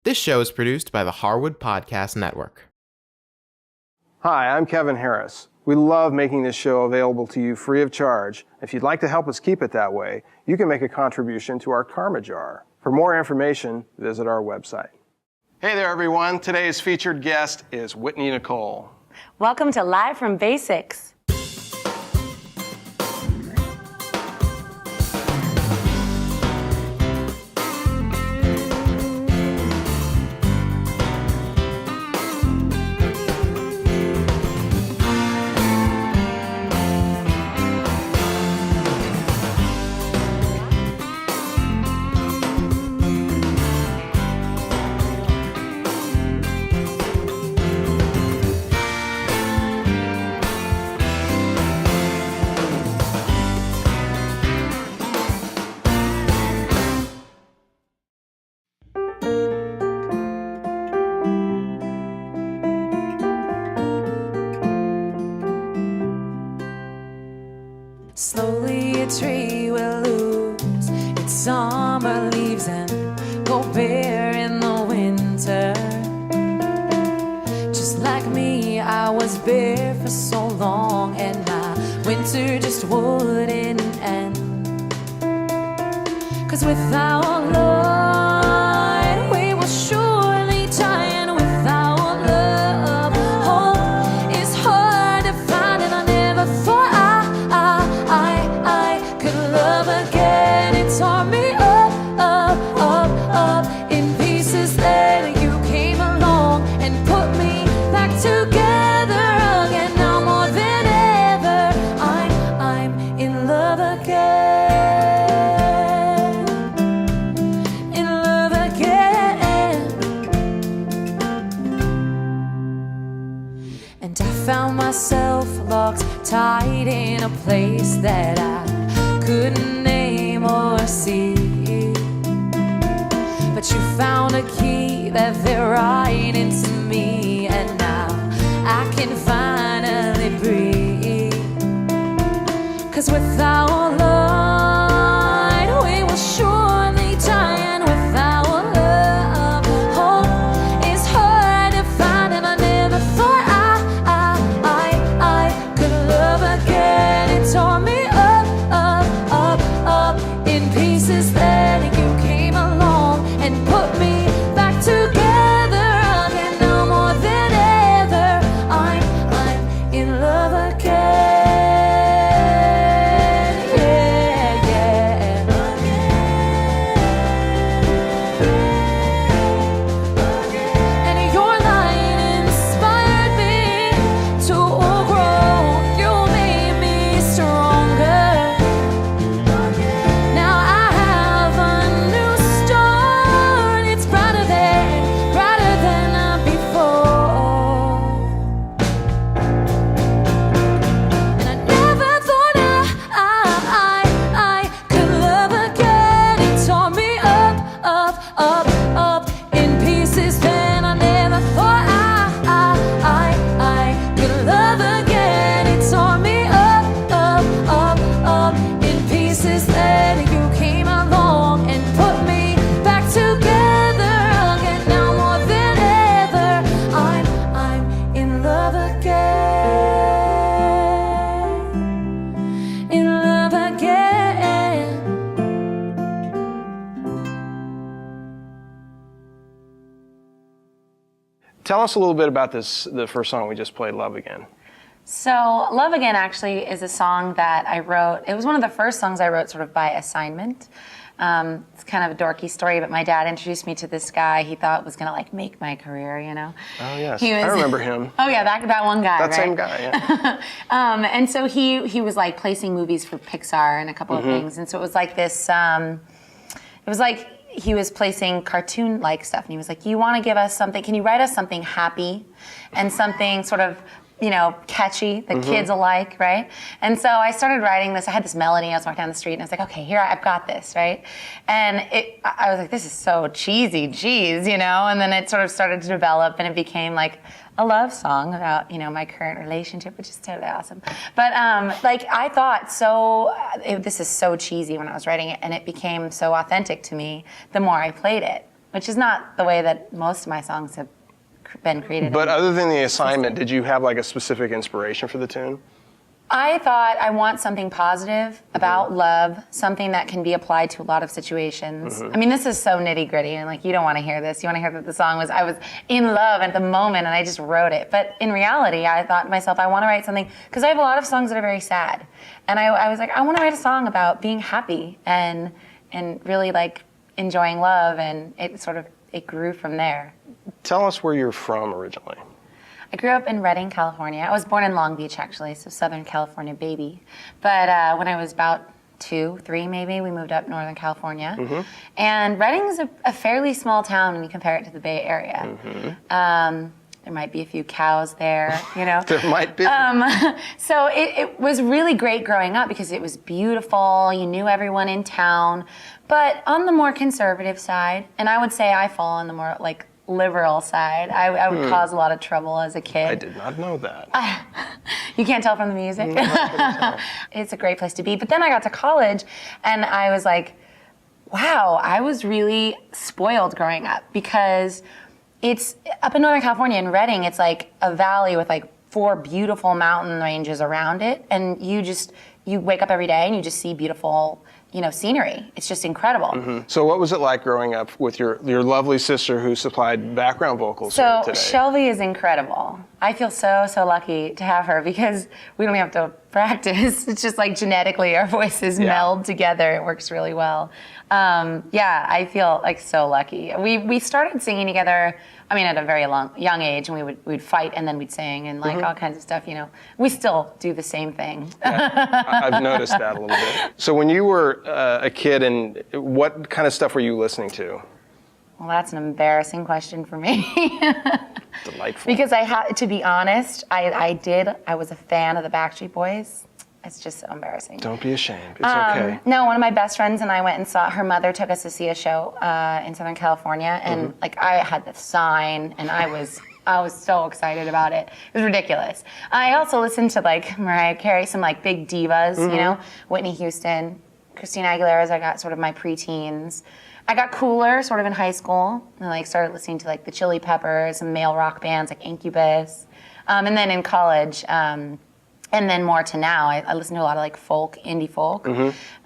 This show is produced by the Harwood Podcast Network. Hi, I'm Kevin Harris. We love making this show available to you free of charge. If you'd like to help us keep it that way, you can make a contribution to our Karma Jar. For more information, visit our website. Hey there, everyone. Today's featured guest is Whitney Nichole. Welcome to Live from Basics. Slowly a tree will lose its summer leaves and go bare in the winter. Just like me, I was bare for so long, and my winter just wouldn't end. 'Cause without Lord, we will surely die, and without love, hope is hard to find, and I never thought I could love again. It tore me up in pieces. Then you came along and put me back together again. Now more than ever, I'm in love again. In love again. And I found myself locked tight in a place that I couldn't name or see. But you found a key that fit right into me, and now I can finally breathe. 'Cause without Lord, we will surely die, and without love, hope is hard to find, and I never thought I could love again. It tore me up in pieces. Then you came along and put me back together again. Now more than ever, I'm in love again. Yeah, yeah. And your light inspired me to grow. You made me stronger. Now I have a new start. It's brighter than before. And I never thought I could love again. It tore me up in pieces. Then I never thought I could love again. It tore me up in pieces. Then you came along and put me back together again. Now more than ever, I'm in love again. In love again. Tell us a little bit about the first song we just played, Love Again. So, Love Again actually is a song that I wrote. It was one of the first songs I wrote sort of by assignment. It's kind of a dorky story, but my dad introduced me to this guy he thought was going to like make my career, you know? Oh, yes. He was, I remember him. Oh, yeah, that one guy, That right? same guy, yeah. And so he was like placing movies for Pixar and a couple of things. And so it was like this, it was like he was placing cartoon-like stuff. And he was like, you want to give us something, can you write us something happy and something sort of, you know, catchy that kids will like, right? And so I started writing this. I had this melody. I was walking down the street, and I was like, okay, here, I've got this, right? And I was like, this is so cheesy, geez, you know? And then it sort of started to develop, and it became like a love song about, you know, my current relationship, which is totally awesome. But like I thought, this is so cheesy when I was writing it, and it became so authentic to me the more I played it. which is not the way that most of my songs have been created. But other than the assignment, did you have like a specific inspiration for the tune? I thought I want something positive about love, something that can be applied to a lot of situations. I mean, this is so nitty gritty, and like, you don't want to hear this. You want to hear that the song was, I was in love at the moment, and I just wrote it. But in reality, I thought to myself, I want to write something, because I have a lot of songs that are very sad. And I was like, I want to write a song about being happy and really like enjoying love, and it grew from there. Tell us where you're from originally. I grew up in Redding, California. I was born in Long Beach, actually, so Southern California baby. But when I was about 2, 3 maybe, we moved up Northern California. And Redding is a fairly small town when you compare it to the Bay Area. There might be a few cows there, you know. There might be. So it was really great growing up because it was beautiful. You knew everyone in town. But on the more conservative side, and I would say I fall on the more like liberal side. I would cause a lot of trouble as a kid. I did not know that. You can't tell from the music? No, I couldn't tell. It's a great place to be. But then I got to college, and I was like, wow, I was really spoiled growing up, because it's up in Northern California, in Redding, it's like a valley with like 4 beautiful mountain ranges around it, and you wake up every day and you just see beautiful, scenery. It's just incredible. So what was it like growing up with your lovely sister who supplied background vocals here So today? Shelby is incredible. I feel so lucky to have her, because we don't have to practice. It's just like genetically our voices meld together. It works really well. I feel like so lucky. We started singing together, at a very young age, and we'd fight and then we'd sing and like all kinds of stuff, We still do the same thing. I've noticed that a little bit. So when you were a kid, and what kind of stuff were you listening to? Well, that's an embarrassing question for me. Delightful. Because I had to be honest, I was a fan of the Backstreet Boys. It's just so embarrassing. Don't be ashamed. It's okay. No, one of my best friends and I went and saw, her mother took us to see a show in Southern California, and like I had the sign, and I was so excited about it. It was ridiculous. I also listened to like Mariah Carey, some like big divas, Whitney Houston, Christina Aguilera, as I got sort of my preteens. I got cooler sort of in high school, and like started listening to like the Chili Peppers, some male rock bands like Incubus. And then in college, and then more to now, I listen to a lot of like folk, indie folk.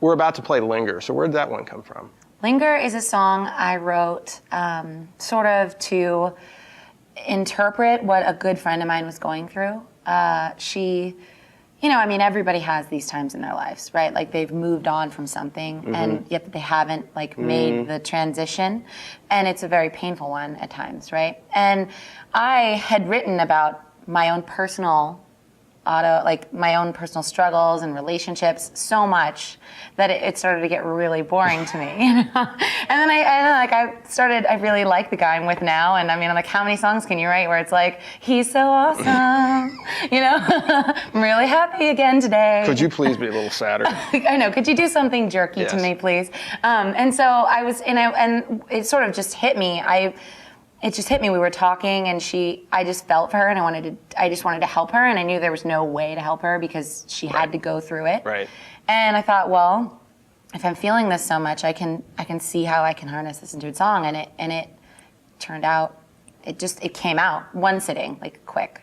We're about to play Linger, so where did that one come from? Linger is a song I wrote sort of to interpret what a good friend of mine was going through. She, everybody has these times in their lives, right? Like they've moved on from something, and yet they haven't like made the transition, and it's a very painful one at times, right? And I had written about my own personal my own personal struggles and relationships so much that it started to get really boring to me. And then I really like the guy I'm with now, and I'm like, how many songs can you write where it's like, he's so awesome, I'm really happy again today. Could you please be a little sadder? I know, could you do something jerky to me, please? And so I was, and it sort of just hit me. It just hit me. We were talking, and I just felt for her, and I just wanted to help her, and I knew there was no way to help her because she had to go through it. Right. And I thought, well, if I'm feeling this so much, I can see how I can harness this into a song, and it turned out, it came out one sitting, like quick,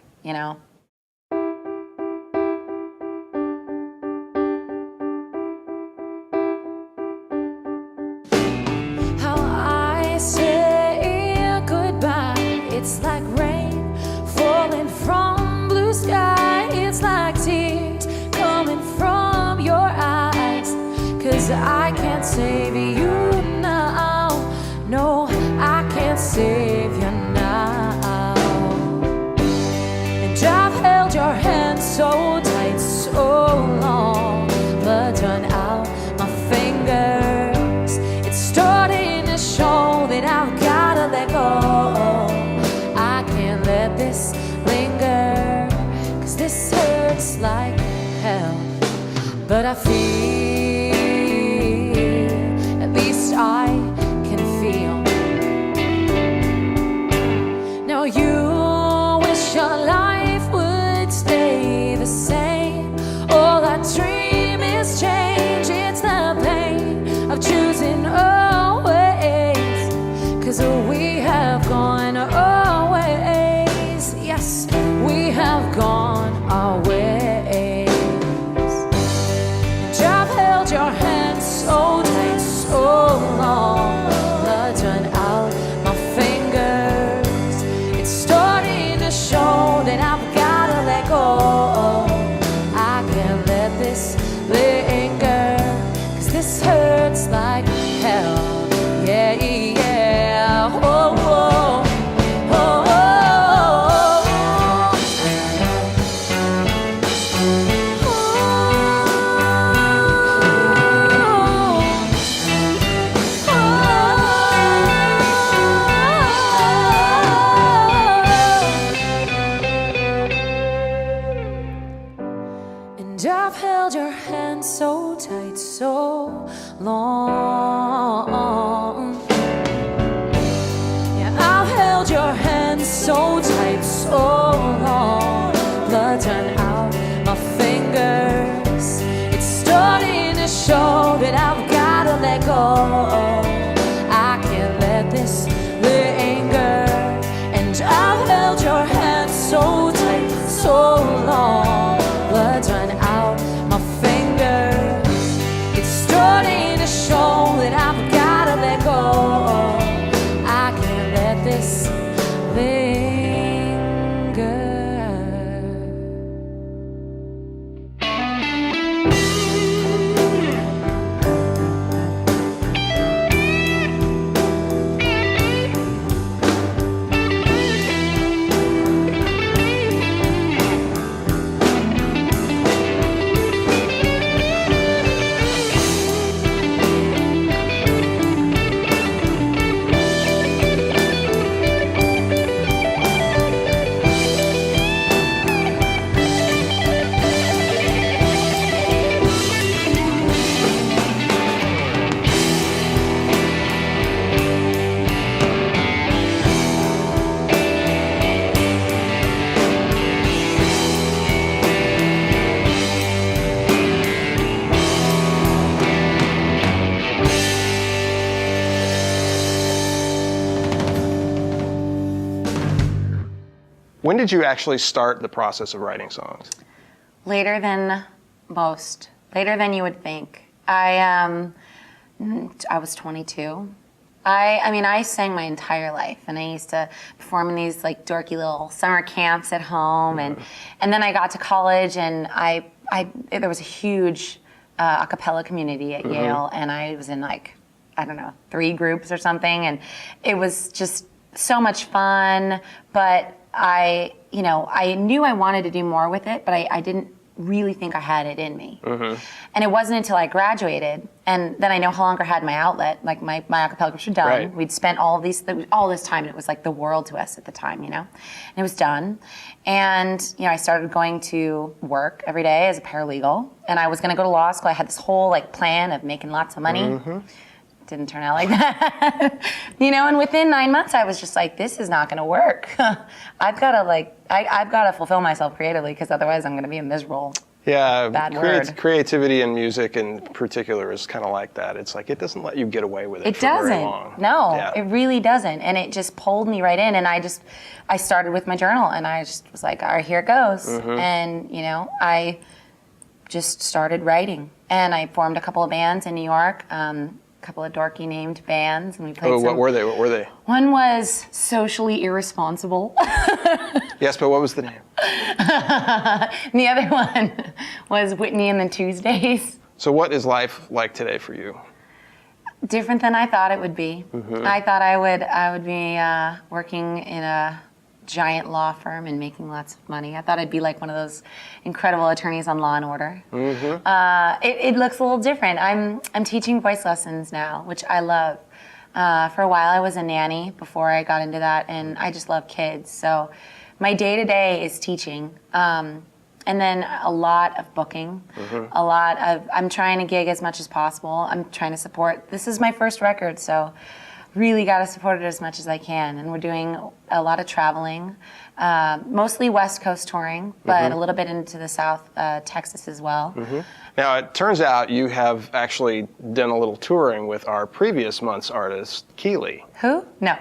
It's like rain falling from blue sky. It's like tears coming from your eyes. 'Cause I can't save you now. No, I can't save you now. And I've held your hand so tight, so long, blood run out my fingers. It's starting to show that I've gotta let go. Let this linger, 'cause this hurts like hell. But I feel, at least I can feel. Now you wish your life would stay the same. All I dream is change. It's the pain of choosing always. 'Cause 'cause we have gone our ways. Yes, we have gone our ways. And I've held your hand so tight, so long. Blood run out my fingers. It's starting to show that I've gotta let go. I can't let this linger, 'cause this hurts like hell. Yeah, yeah. Oh, oh, oh, oh, and I've held your hand so tight, so long. Yeah, I've held your hand so tight, so long. Blood run out my fingers. It's starting to show that I've gotta let go. I can't let this linger. And I've held your hand so tight, so long. Blood run out my fingers. It's starting to show that I've gotta let go. I can't let this linger. When did you actually start the process of writing songs? Later than most, later than you would think. I was 22. I mean, I sang my entire life, and I used to perform in these like dorky little summer camps at home, and then I got to college, and there was a huge a cappella community at Yale, and I was in like, I don't know, 3 groups or something, and it was just so much fun, but I knew I wanted to do more with it, but I didn't really think I had it in me. And it wasn't until I graduated, and then I no longer had my outlet. Like my a cappella groups were done. Right. We'd spent all this time, and it was like the world to us at the time, And it was done. And, I started going to work every day as a paralegal, and I was gonna go to law school. I had this whole like plan of making lots of money. Didn't turn out like that. And within 9 months I was just like, this is not gonna work. I've gotta fulfill myself creatively, because otherwise I'm gonna be a miserable bad word. Creativity in music in particular is kind of like that. It's like it doesn't let you get away with it It for doesn't. very long. No, Yeah. it really doesn't. And it just pulled me right in, and I started with my journal, and I just was like, all right, here it goes. And, I just started writing, and I formed a couple of bands in New York. Couple of dorky named bands, and we played What were they? One was Socially Irresponsible. Yes, but what was the name? And the other one was Whitney and the Tuesdays. So what is life like today for you? Different than I thought it would be. I thought I would be working in a giant law firm and making lots of money. I thought I'd be like one of those incredible attorneys on Law and Order. It looks a little different. I'm teaching voice lessons now, which I love. For a while I was a nanny before I got into that, and I just love kids. So my day-to-day is teaching. And then a lot of booking, I'm trying to gig as much as possible. I'm trying to support, this is my first record, so really got to support it as much as I can. And we're doing a lot of traveling, mostly West Coast touring, but a little bit into the South, Texas as well. Now, it turns out you have actually done a little touring with our previous month's artist, Keely. Who? No.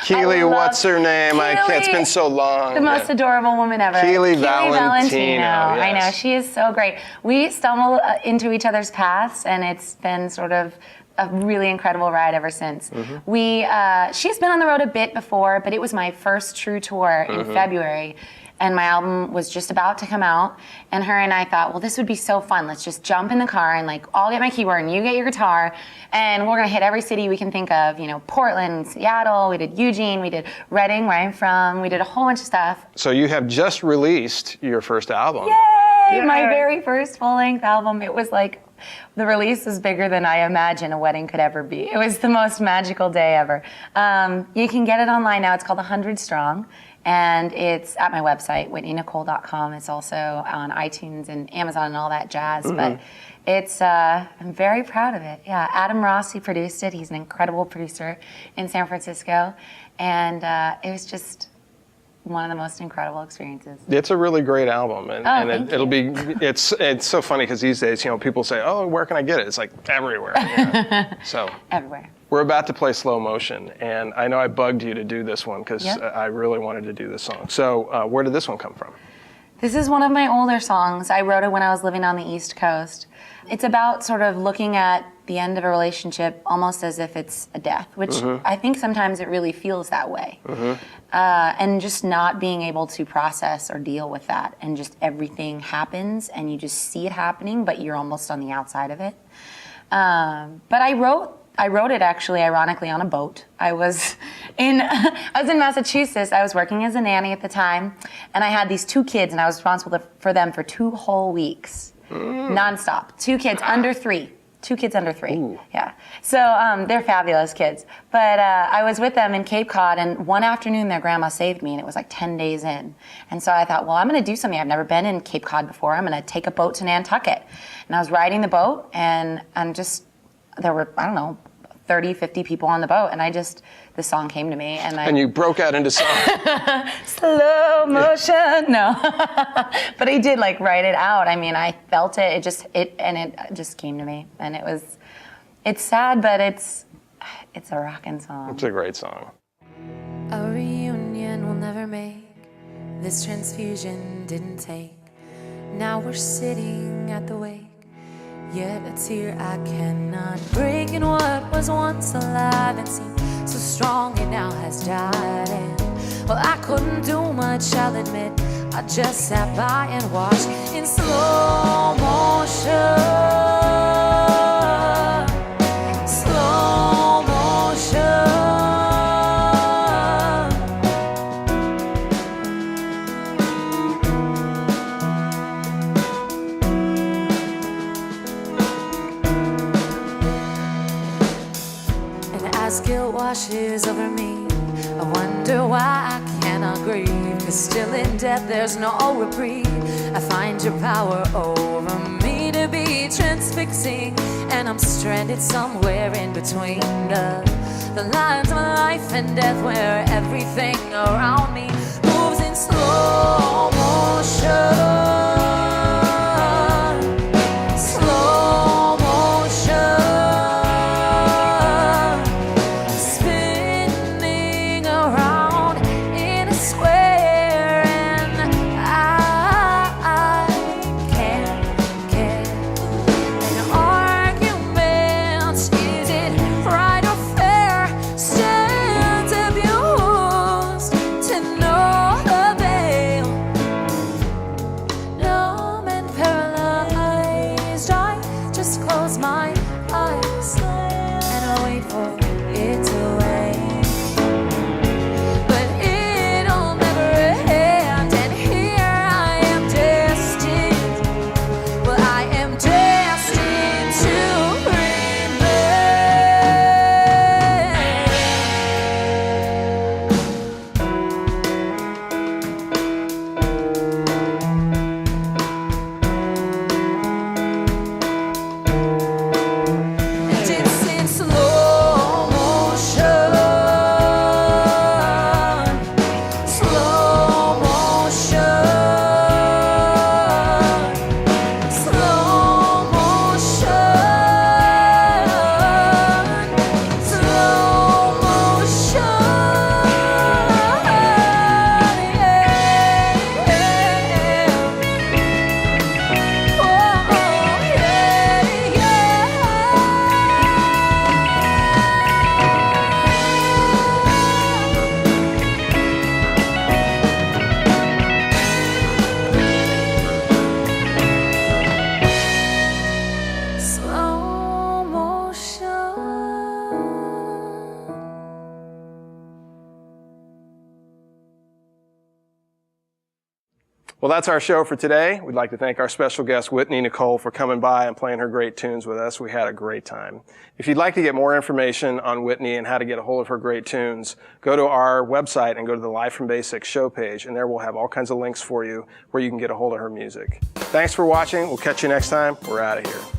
Keely, what's her name? It's been so long. The most adorable woman ever. Keely Valentino. Yes. I know, she is so great. We stumbled into each other's paths, and it's been sort of a really incredible ride ever since. She's been on the road a bit before, but it was my first true tour in February. And my album was just about to come out, and her and I thought, well, this would be so fun. Let's just jump in the car and like, I'll get my keyboard and you get your guitar, and we're gonna hit every city we can think of. You know, Portland, Seattle, we did Eugene, we did Reading, where I'm from, we did a whole bunch of stuff. So you have just released your first album. Yay! My very first full-length album. It was like, the release was bigger than I imagine a wedding could ever be. It was the most magical day ever. You can get it online now. It's called 100 Strong. And it's at my website, whitneynichole.com. It's also on iTunes and Amazon and all that jazz. But it's, I'm very proud of it. Yeah, Adam Ross, he produced it. He's an incredible producer in San Francisco. And it was just one of the most incredible experiences. It's a really great album, and it'll be. It's so funny because these days, you know, people say, "Oh, where can I get it?" It's like everywhere. You know? So everywhere. We're about to play Slow Motion, and I know I bugged you to do this one because I really wanted to do this song. So where did this one come from? This is one of my older songs. I wrote it when I was living on the East Coast. It's about sort of looking at the end of a relationship almost as if it's a death, which I think sometimes it really feels that way. And just not being able to process or deal with that. And just everything happens and you just see it happening, but you're almost on the outside of it. But I wrote it actually, ironically, on a boat. I was in Massachusetts. I was working as a nanny at the time, and I had these 2 kids, and I was responsible for them for 2 whole weeks, nonstop. 2 kids under 3. 2 kids under 3. Ooh. Yeah. So they're fabulous kids. But I was with them in Cape Cod, and one afternoon their grandma saved me, and it was like 10 days in. And so I thought, well, I'm going to do something. I've never been in Cape Cod before. I'm going to take a boat to Nantucket. And I was riding the boat, and there were, I don't know, 30, 50 people on the boat, and the song came to me, and you broke out into song. Slow motion, no. But I did like write it out. I mean, I felt it. It just came to me, and it's sad, but it's a rockin' song. It's a great song. A reunion we'll never make. This transfusion didn't take. Now we're sitting at the wake. Yet a tear I cannot break, and what was once alive and seemed so strong it now has died. And well, I couldn't do much, I'll admit. I just sat by and watched in slow motion. Slow motion. As guilt washes over me, I wonder why I cannot grieve. 'Cause still in death there's no reprieve. I find your power over me to be transfixing, and I'm stranded somewhere in between the lines of life and death, where everything around me moves in slow motion. Slow motion. Well, that's our show for today. We'd like to thank our special guest, Whitney Nichole, for coming by and playing her great tunes with us. We had a great time. If you'd like to get more information on Whitney and how to get a hold of her great tunes, go to our website and go to the Live from Basics show page, and there we'll have all kinds of links for you where you can get a hold of her music. Thanks for watching. We'll catch you next time. We're out of here.